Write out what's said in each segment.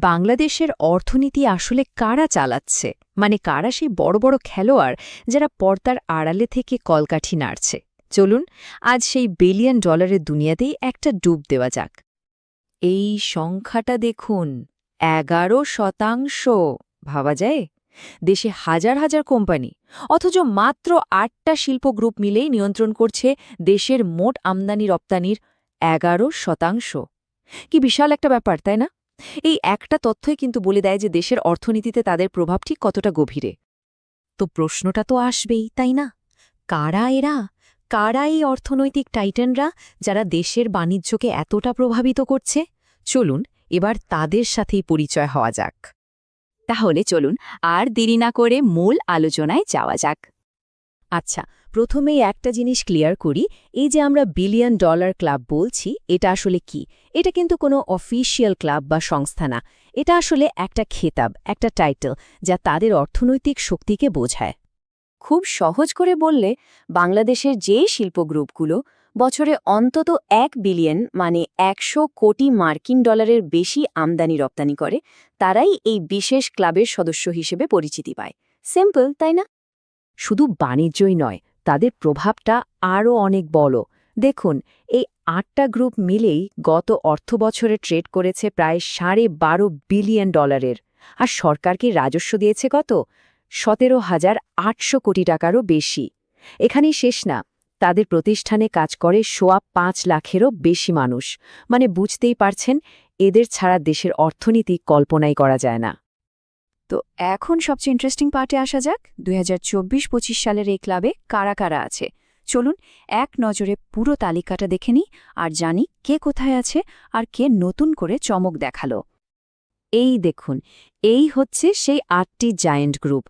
বাংলাদেশের অর্থনীতি আসলে কারা চালাচ্ছে, মানে কারা সেই বড় বড় খেলোয়াড় যারা পর্দার আড়ালে থেকে কলকাঠি নাড়ছে? চলুন আজ সেই বিলিয়ন ডলারের দুনিয়াতেই একটা ডুব দেওয়া যাক। এই সংখ্যাটা দেখুন, 11%। ভাবা যায়? দেশে হাজার হাজার কোম্পানি, অথচ মাত্র 8টা শিল্প গ্রুপ মিলেই নিয়ন্ত্রণ করছে দেশের মোট আমদানি রপ্তানির 11%। কি বিশাল একটা ব্যাপার, তাই না? এই একটা তথ্যই কিন্তু বলে দেয় যে দেশের অর্থনীতিতে তাদের প্রভাব ঠিক কতটা গভীরে। তো প্রশ্নটা তো আসবেই, তাই না? কারা এরা? কারা এই অর্থনৈতিক টাইটানরা যারা দেশের বাণিজ্যকে এতটা প্রভাবিত করছে? চলুন এবার তাদের সাথেই পরিচয় হওয়া যাক। তাহলে চলুন আর দেরি না করে মূল আলোচনায় যাওয়া যাক। আচ্ছা, প্রথমেই একটা জিনিস ক্লিয়ার করি, এই যে আমরা বিলিয়ন ডলার ক্লাব বলছি, এটা আসলে কি? এটা কিন্তু কোনো অফিসিয়াল ক্লাব বা সংস্থা না। এটা আসলে একটা খেতাব, একটা টাইটেল, যা তাদের অর্থনৈতিক শক্তিকে বোঝায়। খুব সহজ করে বললে, বাংলাদেশের যে শিল্প গ্রুপগুলো বছরে অন্তত 1 বিলিয়ন মানে 100 কোটি মার্কিন ডলারের বেশি আমদানি রপ্তানি করে, তারাই এই বিশেষ ক্লাবের সদস্য হিসেবে পরিচিতি পায়। সিম্পল, তাই না? শুধু বাণিজ্যই নয়, তাদের প্রভাবটা আরও অনেক বড়। দেখুন, এই 8টা গ্রুপ মিলেই গত অর্থবছরে ট্রেড করেছে প্রায় $12.5 বিলিয়ন। আর সরকারকে রাজস্ব দিয়েছে কত? 17,800 কোটি টাকারও বেশি। এখানেই শেষ না, তাদের প্রতিষ্ঠানে কাজ করে সোয়া 5 লাখেরও বেশি মানুষ। মানে বুঝতেই পারছেন, এদের ছাড়া দেশের অর্থনীতি কল্পনাই করা যায় না। তো এখন সবচেয়ে ইন্টারেস্টিং পার্টে আসা যাক। 2024-25 সালের এই ক্লাবে কারা কারা আছে। চলুন এক নজরে পুরো তালিকাটা দেখে নিই আর জানি কে কোথায় আছে আর কে নতুন করে চমক দেখালো। এই দেখুন, এই হচ্ছে সেই 8টি জায়ান্ট গ্রুপ।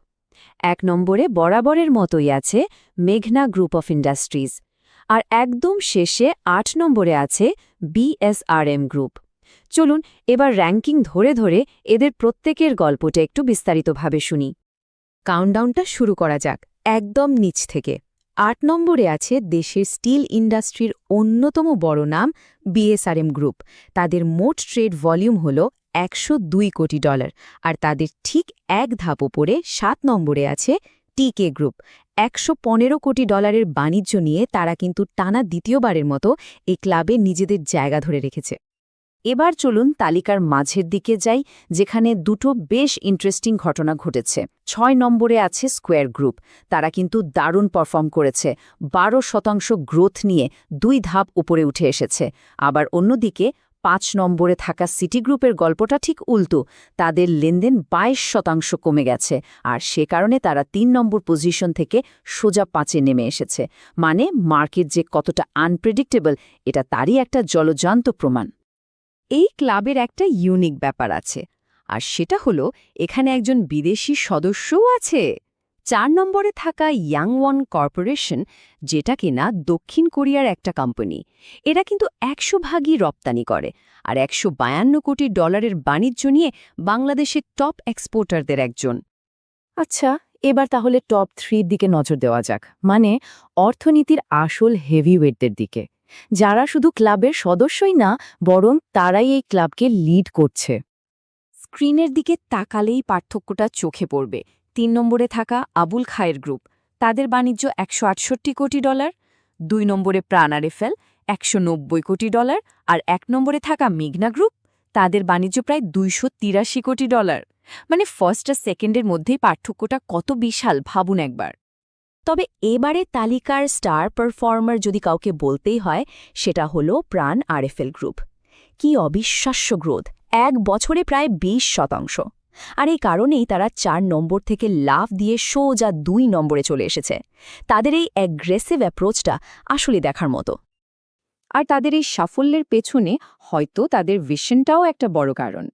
1 নম্বরে বরাবরের মতোই আছে মেঘনা গ্রুপ অফ ইন্ডাস্ট্রিজ, আর একদম শেষে 8 নম্বরে আছে বিএসআরএম গ্রুপ। চলুন এবার র্যাঙ্কিং ধরে ধরে এদের প্রত্যেকের গল্পটা একটু বিস্তারিতভাবে শুনি। কাউন্টডাউনটা শুরু করা যাক একদম নিচ থেকে। 8 নম্বরে আছে দেশের স্টিল ইন্ডাস্ট্রির অন্যতম বড় নাম বিএসআরএম গ্রুপ। তাদের মোট ট্রেড ভলিউম হল $102 কোটি, আর তাদের ঠিক এক ধাপ ওপরে 7 নম্বরে আছে টিকে গ্রুপ। $115 কোটি বাণিজ্য নিয়ে তারা কিন্তু টানা দ্বিতীয়বারের মতো এই ক্লাবে নিজেদের জায়গা ধরে রেখেছে। এবার চলুন তালিকার মাঝের দিকে যাই, যেখানে দুটো বেশ ইন্টারেস্টিং ঘটনা ঘটেছে। 6 নম্বরে আছে স্কোয়ার গ্রুপ। তারা কিন্তু দারুণ পারফর্ম করেছে, 12% গ্রোথ নিয়ে 2 ধাপ উপরে উঠে এসেছে। আবার অন্যদিকে 5 নম্বরে থাকা সিটি গ্রুপের গল্পটা ঠিক উল্টো। তাদের লেনদেন 22% কমে গেছে, আর সে কারণে তারা 3 নম্বর পজিশন থেকে সোজা 5-এ নেমে এসেছে। মানে মার্কেট যে কতটা আনপ্রেডিক্টেবল, এটা তারই একটা জলজান্ত প্রমাণ। এই ক্লাবের একটা ইউনিক ব্যাপার আছে, আর সেটা হলো এখানে একজন বিদেশি সদস্যও আছে। 4 নম্বরে থাকা ইয়াংওয়ান কর্পোরেশন, যেটা কিনা দক্ষিণ কোরিয়ার একটা কোম্পানি। এরা কিন্তু 100% রপ্তানি করে, আর $152 কোটি বাণিজ্য নিয়ে বাংলাদেশের টপ এক্সপোর্টারদের একজন। আচ্ছা, এবার তাহলে টপ 3 দিকে নজর দেওয়া যাক, মানে অর্থনীতির আসল হেভিওয়েটদের দিকে, যারা শুধু ক্লাবের সদস্যই না, বরং তারাই এই ক্লাবকে লিড করছে। স্ক্রিনের দিকে তাকালেই পার্থক্যটা চোখে পড়বে। 3 নম্বরে থাকা আবুল খায়ের গ্রুপ, তাদের বাণিজ্য $168 কোটি। 2 নম্বরে প্রাণ আরএফএল, $190 কোটি। আর 1 নম্বরে থাকা মেঘনা গ্রুপ, তাদের বাণিজ্য প্রায় $283 কোটি। মানে ফার্স্ট আর সেকেন্ডের মধ্যেই পার্থক্যটা কত বিশাল, ভাবুন একবার। তবে এবারে তালিকার স্টার পারফর্মার যদি কাউকে বলতেই হয়, সেটা হলো প্রাণ আরএফএল গ্রুপ। কি অবিশ্বাস্য গ্রোথ, 1 বছরে প্রায় 20%। আর এই কারণেই তারা 4 নম্বর থেকে লাফ দিয়ে সোজা 2 নম্বরে চলে এসেছে। তাদের এই অ্যাগ্রেসিভ অ্যাপ্রোচটা আসলে দেখার মতো। আর তাদের এই সাফল্যের পেছনে হয়তো তাদের ভিশনটাও একটা বড় কারণ।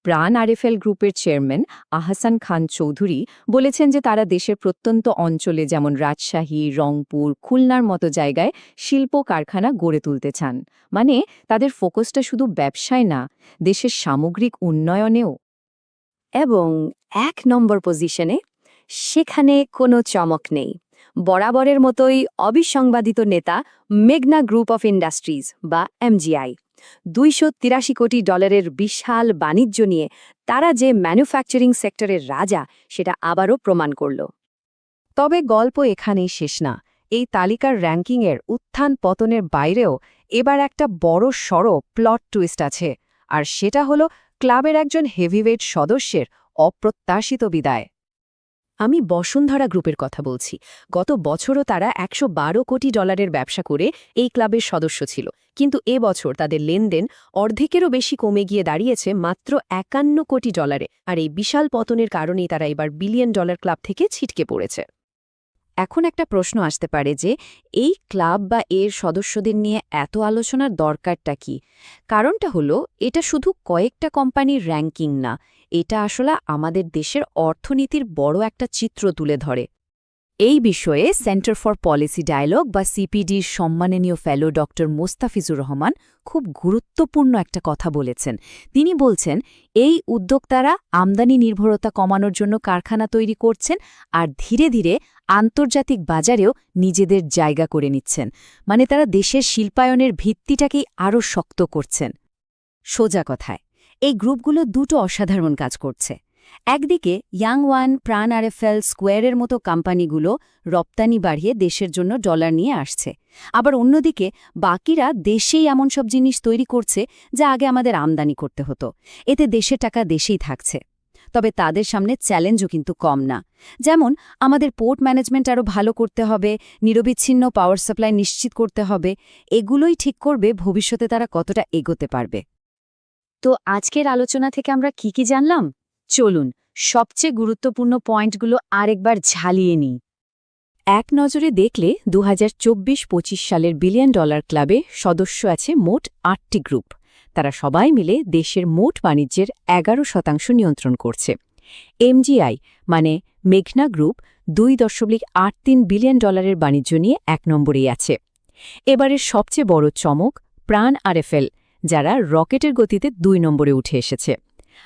প্রাণ আরএফএল গ্রুপের চেয়ারম্যান আহসান খান চৌধুরী বলেছেন যে তারা দেশের প্রত্যন্ত অঞ্চলে যেমন রাজশাহী, রংপুর, খুলনার মতো জায়গায় শিল্প কারখানা গড়ে তুলতে চান। মানে তাদের ফোকাসটা শুধু ব্যবসায় না, দেশের সামগ্রিক উন্নয়নেও। এবং 1 নম্বর পজিশনে, সেখানে কোনো চমক নেই, বরাবরের মতোই অবিসংবাদিত নেতা মেঘনা গ্রুপ অফ ইন্ডাস্ট্রিজ বা এমজিআই। $283 কোটি বিশাল বাণিজ্য নিয়ে তারা যে ম্যানুফ্যাকচারিং সেক্টরের রাজা সেটা আবারও প্রমাণ করল। তবে গল্প এখানেই শেষ না। এই তালিকার র্যাঙ্কিংয়ের উত্থান পতনের বাইরেও এবার একটা বড় সড় প্লট টুইস্ট আছে, আর সেটা হলো ক্লাবের একজন হেভিওয়েট সদস্যের অপ্রত্যাশিত বিদায়। আমি বসুন্ধরা গ্রুপের কথা বলছি। গত বছরও তারা $112 কোটি ব্যবসা করে এই ক্লাবের সদস্য ছিল, কিন্তু এবছর তাদের লেনদেন অর্ধেকেরও বেশি কমে গিয়ে দাঁড়িয়েছে মাত্র $51 কোটি। আর এই বিশাল পতনের কারণেই তারা এবার $1 বিলিয়ন ক্লাব থেকে ছিটকে পড়েছে। এখন একটা প্রশ্ন আসতে পারে যে এই ক্লাব বা এর সদস্যদের নিয়ে এত আলোচনার দরকারটা কি? কারণটা হলো এটা শুধু কয়েকটা কোম্পানির র্যাঙ্কিং না, এটা আসলে আমাদের দেশের অর্থনীতির বড় একটা চিত্র তুলে ধরে। এই বিষয়ে সেন্টার ফর পলিসি ডায়ালগ বা সিপিডির সম্মাননীয় ফেলো ড মোস্তাফিজুর রহমান খুব গুরুত্বপূর্ণ একটা কথা বলেছেন। তিনি বলছেন, এই উদ্যোক্তারা আমদানি নির্ভরতা কমানোর জন্য কারখানা তৈরি করছেন আর ধীরে ধীরে আন্তর্জাতিক বাজারেও নিজেদের জায়গা করে নিচ্ছেন। মানে তারা দেশের শিল্পায়নের ভিত্তিটাকেই আরও শক্ত করছেন। সোজা কথায় এই গ্রুপগুলো দুটো অসাধারণ কাজ করছে। একদিকে ইয়াং ওয়ান, প্রাণ আরএফএল, স্কোয়ারের মতো কোম্পানিগুলো রপ্তানি বাড়িয়ে দেশের জন্য ডলার নিয়ে আসছে, আবার অন্যদিকে বাকিরা দেশেই এমন সব জিনিস তৈরি করছে যা আগে আমাদের আমদানি করতে হতো। এতে দেশের টাকা দেশেই থাকছে। তবে তাদের সামনে চ্যালেঞ্জও কিন্তু কম না। যেমন আমাদের পোর্ট ম্যানেজমেন্ট আরও ভালো করতে হবে, নিরবিচ্ছিন্ন পাওয়ার সাপ্লাই নিশ্চিত করতে হবে। এগুলোই ঠিক করবে ভবিষ্যতে তারা কতটা এগোতে পারবে। তো আজকের আলোচনা থেকে আমরা কি জানলাম? চলুন সবচেয়ে গুরুত্বপূর্ণ পয়েন্টগুলো আরেকবার ঝালিয়ে নিই। এক নজরে দেখলে 2024-25 সালের $1 বিলিয়ন ক্লাবে সদস্য আছে মোট 8টি গ্রুপ। তারা সবাই মিলে দেশের মোট বাণিজ্যের 11% নিয়ন্ত্রণ করছে। এমজিআই মানে মেঘনা গ্রুপ $2.83 বিলিয়ন বাণিজ্য নিয়ে 1 নম্বরেই আছে। এবারের সবচেয়ে বড় চমক প্রাণ আরএফএল, যারা রকেটের গতিতে 2 নম্বরে উঠে এসেছে।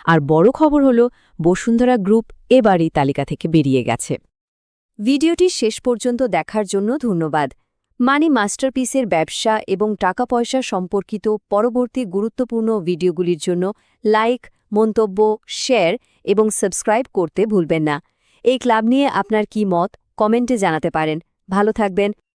আর বড় খবর হল বসুন্ধরা গ্রুপ এবারই তালিকা থেকে বেরিয়ে গেছে। ভিডিওটি শেষ পর্যন্ত দেখার জন্য ধন্যবাদ। মানি মাস্টারপিসের ব্যবসা এবং টাকা পয়সা সম্পর্কিত পরবর্তী গুরুত্বপূর্ণ ভিডিওগুলির জন্য লাইক, মন্তব্য, শেয়ার এবং সাবস্ক্রাইব করতে ভুলবেন না। এই ক্লাব নিয়ে আপনার কি মত কমেন্টে জানাতে পারেন। ভালো থাকবেন।